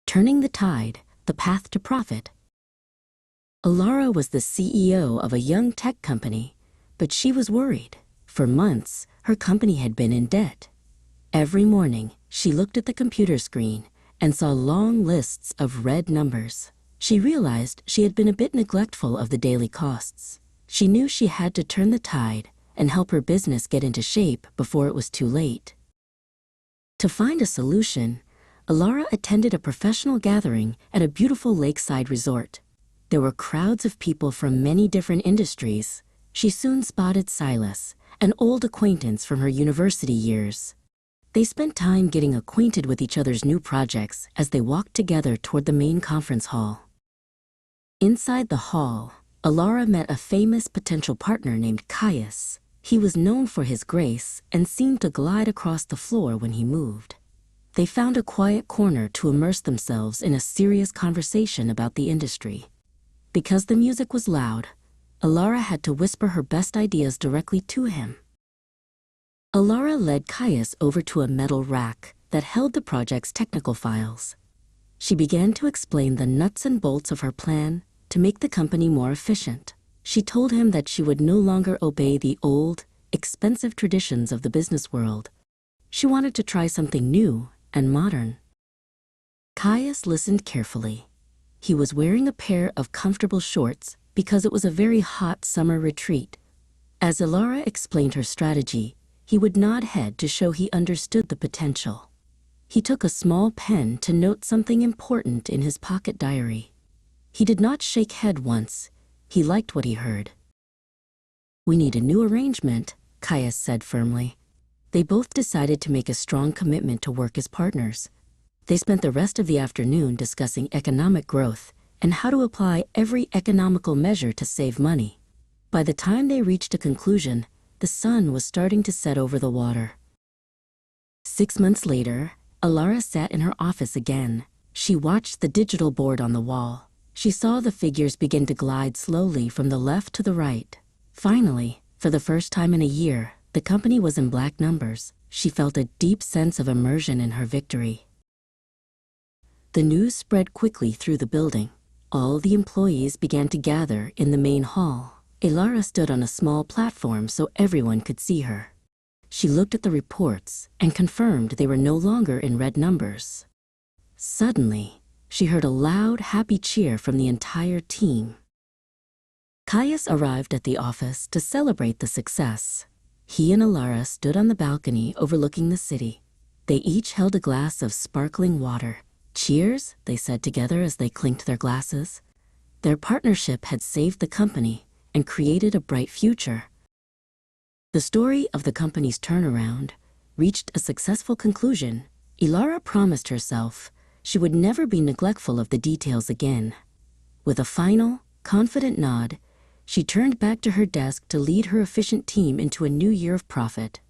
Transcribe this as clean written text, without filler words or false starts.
Turning the Tide, The Path to Profit. Alara was the CEO of a young tech company, but she was worried. For months, her company had been in debt. Every morning, she looked at the computer screen and saw long lists of red numbers. She realized she had been a bit neglectful of the daily costs. She knew she had to turn the tide and help her business get into shape before it was too late. To find a solution, Alara attended a professional gathering at a beautiful lakeside resort. There were crowds of people from many different industries. She soon spotted Silas, an old acquaintance from her university years. They spent time getting acquainted with each other's new projects as they walked together toward the main conference hall. Inside the hall, Alara met a famous potential partner named Caius. He was known for his grace and seemed to glide across the floor when he moved. They found a quiet corner to immerse themselves in a serious conversation about the industry. Because the music was loud, Alara had to whisper her best ideas directly to him. Alara led Caius over to a metal rack that held the project's technical files. She began to explain the nuts and bolts of her plan to make the company more efficient. She told him that she would no longer obey the old, expensive traditions of the business world. She wanted to try something new and modern. Caius listened carefully. He was wearing a pair of comfortable shorts because it was a very hot summer retreat. As Alara explained her strategy, he would nod head to show he understood the potential. He took a small pen to note something important in his pocket diary. He did not shake head once. He liked what he heard. "We need a new arrangement," Caius said firmly. They both decided to make a strong commitment to work as partners. They spent the rest of the afternoon discussing economic growth and how to apply every economical measure to save money. By the time they reached a conclusion, the sun was starting to set over the water. 6 months later, Alara sat in her office again. She watched the digital board on the wall. She saw the figures begin to glide slowly from the left to the right. Finally, for the first time in a year, the company was in black numbers. She felt a deep sense of immersion in her victory. The news spread quickly through the building. All the employees began to gather in the main hall. Alara stood on a small platform so everyone could see her. She looked at the reports and confirmed they were no longer in red numbers. Suddenly, she heard a loud, happy cheer from the entire team. Caius arrived at the office to celebrate the success. He and Alara stood on the balcony overlooking the city. They each held a glass of sparkling water. "Cheers," they said together as they clinked their glasses. Their partnership had saved the company and created a bright future. The story of the company's turnaround reached a successful conclusion. Alara promised herself she would never be neglectful of the details again. With a final, confident nod, she turned back to her desk to lead her efficient team into a new year of profit.